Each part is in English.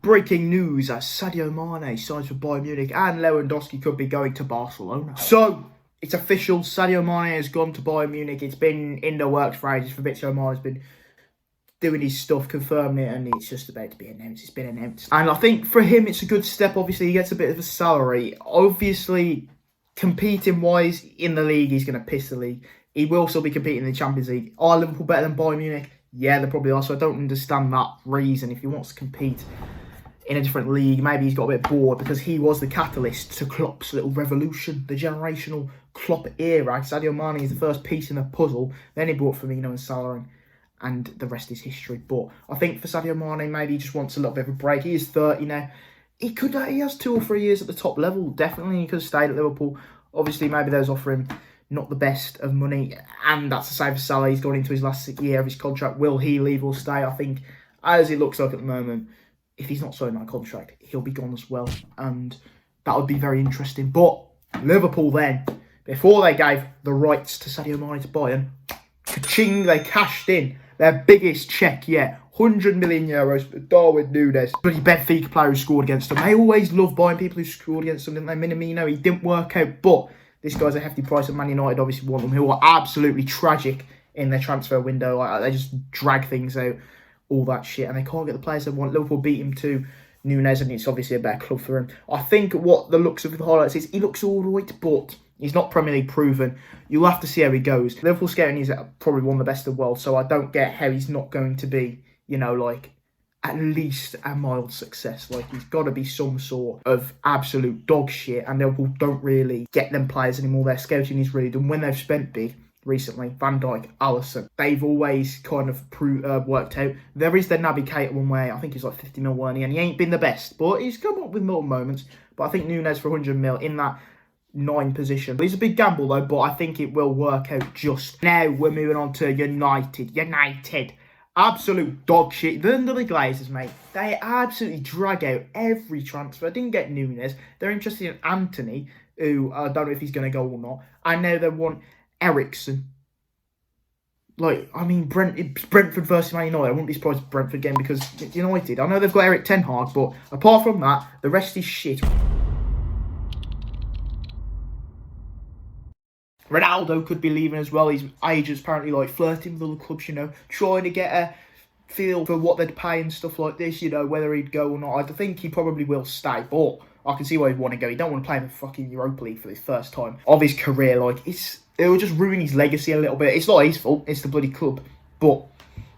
breaking news as Sadio Mane signs for Bayern Munich and Lewandowski could be going to Barcelona. So, it's official, Sadio Mane has gone to Bayern Munich. It's been in the works for ages. Fabrizio Romano has been doing his stuff, confirming it, and it's just about to be announced. It's been announced. And I think for him, it's a good step. Obviously, he gets a bit of a salary. Obviously, competing-wise in the league, he's going to piss the league. He will still be competing in the Champions League. Are Liverpool better than Bayern Munich? Yeah, they probably are. So I don't understand that reason. If he wants to compete in a different league, maybe he's got a bit bored because he was the catalyst to Klopp's little revolution, the generational Klopp era. Sadio Mane is the first piece in the puzzle. Then he brought Firmino and Salah in, and the rest is history. But I think for Sadio Mane, maybe he just wants a little bit of a break. He is 30 now. He has 2 or 3 years at the top level. Definitely, he could have stayed at Liverpool. Obviously, maybe those offer him not the best of money, and that's the same for Salah. He's gone into his last year of his contract. Will he leave or stay? I think, as it looks like at the moment, if he's not signing that contract, he'll be gone as well, and that would be very interesting. But Liverpool then, before they gave the rights to Sadio Mane to Bayern, ka-ching, they cashed in their biggest cheque yet. €100 million for Darwin Nunez. Bloody Benfica player who scored against them. They always love buying people who scored against them, didn't they? Minamino, he didn't work out, but this guy's a hefty price, and Man United obviously want them, who are absolutely tragic in their transfer window. Like, they just drag things out, all that shit, and they can't get the players they want. Liverpool beat him to Nunez, and it's obviously a better club for him. I think what the looks of the highlights is, he looks all right, but he's not Premier League proven. You'll have to see how he goes. Liverpool scouting is probably one of the best in the world, so I don't get how he's not going to be, you know, like, at least a mild success. Like, he's got to be some sort of absolute dog shit, and Liverpool don't really get them players anymore. Their scouting is really done. When they've spent big recently, Van Dijk, Alisson, they've always kind of worked out. There is the Naby Keita one way, I think he's like 50 mil, weren't he? And he ain't been the best, but he's come up with more moments. But I think Nunez for 100 mil in that 9 position. It's a big gamble though, but I think it will work out just. Now we're moving on to United. Absolute dog shit. The Glazers, mate, they absolutely drag out every transfer. Didn't get Nunez. They're interested in Anthony, who I don't know if he's going to go or not. And now they want Eriksen. Like, I mean, Brentford versus Man United. I wouldn't be surprised if Brentford again because it's United. I know they've got Erik ten Hag, but apart from that, the rest is shit. Ronaldo could be leaving as well. His agent's apparently like flirting with other clubs, you know, trying to get a feel for what they'd pay and stuff like this, you know, whether he'd go or not. I think he probably will stay, but I can see why he'd want to go. He don't want to play in the fucking Europa League for the first time of his career. Like, it will just ruin his legacy a little bit. It's not his fault, it's the bloody club. But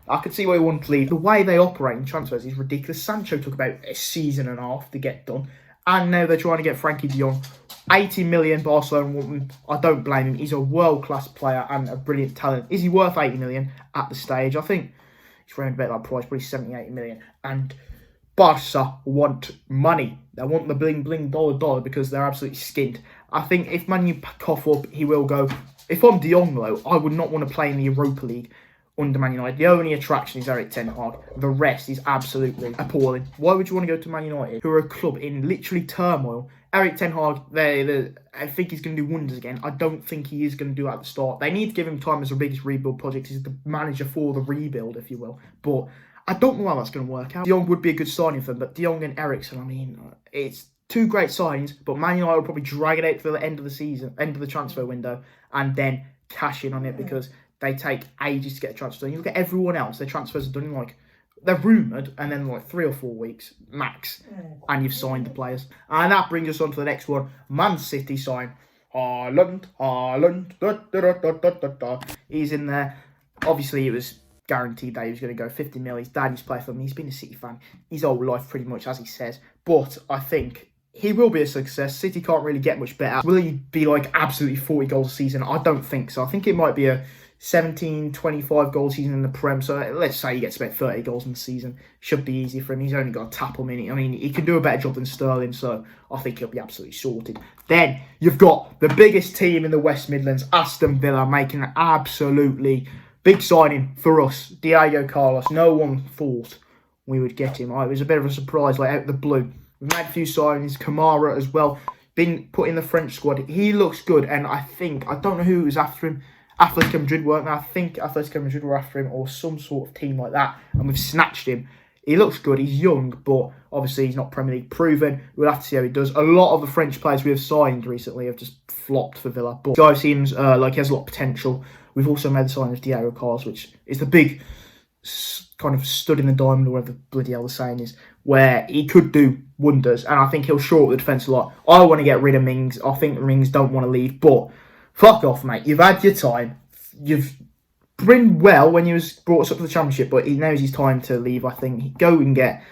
I could see why he wanted to leave. The way they operate in transfers is ridiculous. Sancho took about a season and a half to get done, and now they're trying to get Frankie de Jong. 80 million Barcelona want him. I don't blame him. He's a world-class player and a brilliant talent. Is he worth 80 million at the stage? I think he's around about that price, probably 70, 80 million. And Barca want money. They want the bling, bling, dollar, because they're absolutely skint. I think if Man U cough up, he will go. If I'm de Jong, though, I would not want to play in the Europa League under Man United. The only attraction is Erik ten Hag. The rest is absolutely appalling. Why would you want to go to Man United, who are a club in literally turmoil? Erik ten Hag, I think he's going to do wonders again. I don't think he is going to do it at the start. They need to give him time as the biggest rebuild project. He's the manager for the rebuild, if you will. But I don't know how that's going to work out. De Jong would be a good signing for them, but De Jong and Eriksen, I mean, it's 2 great signings, but Man United will probably drag it out to the end of the season, end of the transfer window, and then cash in on it because they take ages to get a transfer. You look at everyone else, their transfers are done in like, they're rumoured, and then like 3 or 4 weeks max, and you've signed the players. And that brings us on to the next one. Man City sign Haaland, He's in there. Obviously, it was guaranteed that he was going to go 50 mil. His dad used to play for him. He's been a City fan his whole life, pretty much, as he says. But I think he will be a success. City can't really get much better. Will he be like absolutely 40 goals a season? I don't think so. I think it might be a 17, 25 goal season in the Prem. So let's say he gets about 30 goals in the season. Should be easy for him. He's only got a tap on him. I mean, he can do a better job than Sterling. So I think he'll be absolutely sorted. Then you've got the biggest team in the West Midlands, Aston Villa, making an absolutely big signing for us. Diego Carlos. No one thought we would get him. It was a bit of a surprise, like out of the blue. We've made a few signings. Kamara as well. Been put in the French squad. He looks good. And I don't know who was after him. Atletico Madrid weren't. I think Atletico Madrid were after him or some sort of team like that. And we've snatched him. He looks good. He's young, but obviously he's not Premier League proven. We'll have to see how he does. A lot of the French players we have signed recently have just flopped for Villa. But this guy seems like he has a lot of potential. We've also made the signing of Diego Carlos, which is the big kind of stud in the diamond, or whatever the bloody hell the saying is, where he could do wonders. And I think he'll shore up the defence a lot. I want to get rid of Mings. I think Mings don't want to leave. But fuck off, mate. You've had your time. You've been well when you was brought us up to the Championship, but he knows his time to leave. I think go and get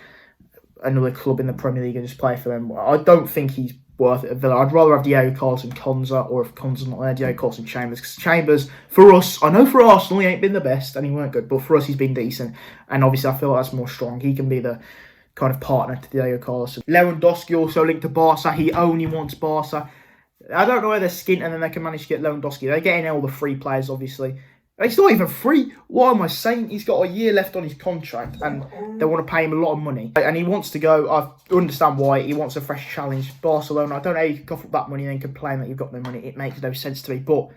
another club in the Premier League and just play for them. I don't think he's worth it at Villa. I'd rather have Diego Carlos and Konza, or if Konza's not there, Diego Carlos and Chambers. Because Chambers, for us, I know for Arsenal he ain't been the best and he weren't good, but for us he's been decent. And obviously I feel like that's more strong. He can be the kind of partner to Diego Carlos. Lewandowski also linked to Barca. He only wants Barca. I don't know where they're skint and then they can manage to get Lewandowski. They're getting all the free players, obviously. It's not even free. What am I saying? He's got a year left on his contract and they want to pay him a lot of money. And he wants to go. I understand why. He wants a fresh challenge. Barcelona, I don't know how you can cough up that money and then complain that you've got no money. It makes no sense to me. But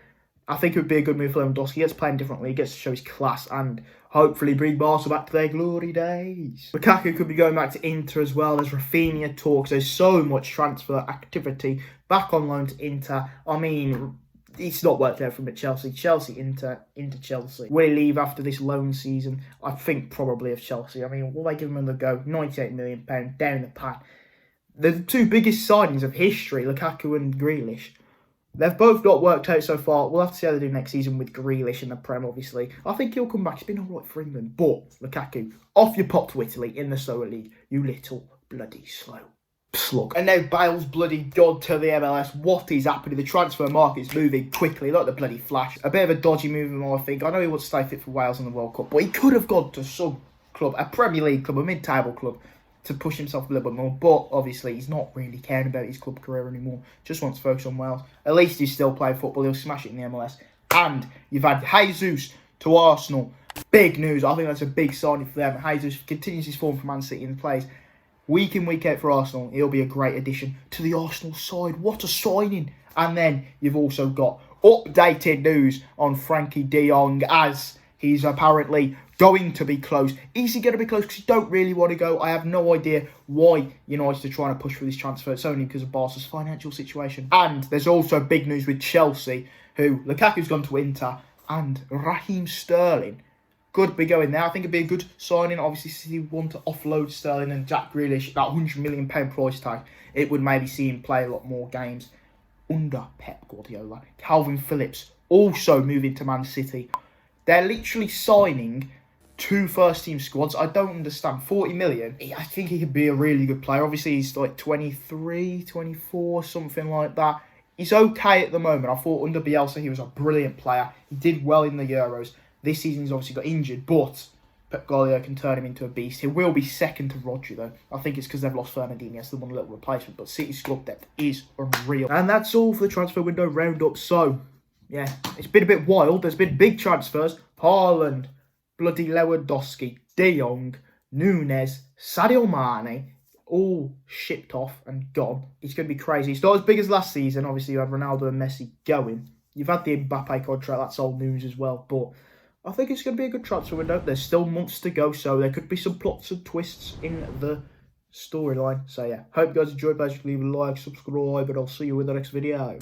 I think it would be a good move for Lewandowski. He gets playing differently. He gets to show his class and hopefully bring Barca back to their glory days. Lukaku could be going back to Inter as well. There's Rafinha talks. There's so much transfer activity. Back on loan to Inter. I mean, it's not worked out for him at Chelsea. Chelsea, Inter Chelsea. Will he leave after this loan season? I think probably of Chelsea. I mean, will they give him another go? £98 million down the pan. They're the two biggest signings of history, Lukaku and Grealish. They've both not worked out so far. We'll have to see how they do next season with Grealish in the Prem, obviously. I think he'll come back. He's been all right for England. But, Lukaku, off your pop to Italy in the slower league. You little bloody slow slug. And now Bale's bloody god to the MLS. What is happening? The transfer market's moving quickly, like the bloody Flash. A bit of a dodgy move, I think. I know he wants to stay fit for Wales in the World Cup, but he could have gone to some club, a Premier League club, a mid-table club, to push himself a little bit more. But obviously, he's not really caring about his club career anymore. Just wants to focus on Wales. At least he's still playing football. He'll smash it in the MLS. And you've had Jesus to Arsenal. Big news. I think that's a big signing for them. Jesus continues his form for Man City and plays week in, week out for Arsenal. He'll be a great addition to the Arsenal side. What a signing. And then you've also got updated news on Frankie de Jong, as he's apparently going to be close. Is he going to be close? Because he don't really want to go. I have no idea why United are trying to push for this transfer. It's only because of Barca's financial situation. And there's also big news with Chelsea, who Lukaku's gone to Inter, and Raheem Sterling could be going there. I think it'd be a good signing. Obviously, City want to offload Sterling and Jack Grealish, that £100 million price tag. It would maybe see him play a lot more games under Pep Guardiola. Calvin Phillips also moving to Man City. They're literally signing two first-team squads. I don't understand. 40 million. I think he could be a really good player. Obviously, he's like 23, 24, something like that. He's okay at the moment. I thought under Bielsa, he was a brilliant player. He did well in the Euros. This season, he's obviously got injured, but Pep Guardiola can turn him into a beast. He will be second to Rodri, though. I think it's because they've lost Fernandinho, so they want a little replacement. But City's squad depth is unreal. And that's all for the transfer window roundup. So, yeah, it's been a bit wild. There's been big transfers. Haaland, bloody Lewandowski, De Jong, Nunez, Sadio Mane, all shipped off and gone. It's going to be crazy. It's not as big as last season. Obviously, you had Ronaldo and Messi going. You've had the Mbappe contract. That's old news as well. But I think it's going to be a good transfer window. There's still months to go, so there could be some plots and twists in the storyline. So, yeah, hope you guys enjoyed. Please leave a like, subscribe, and I'll see you in the next video.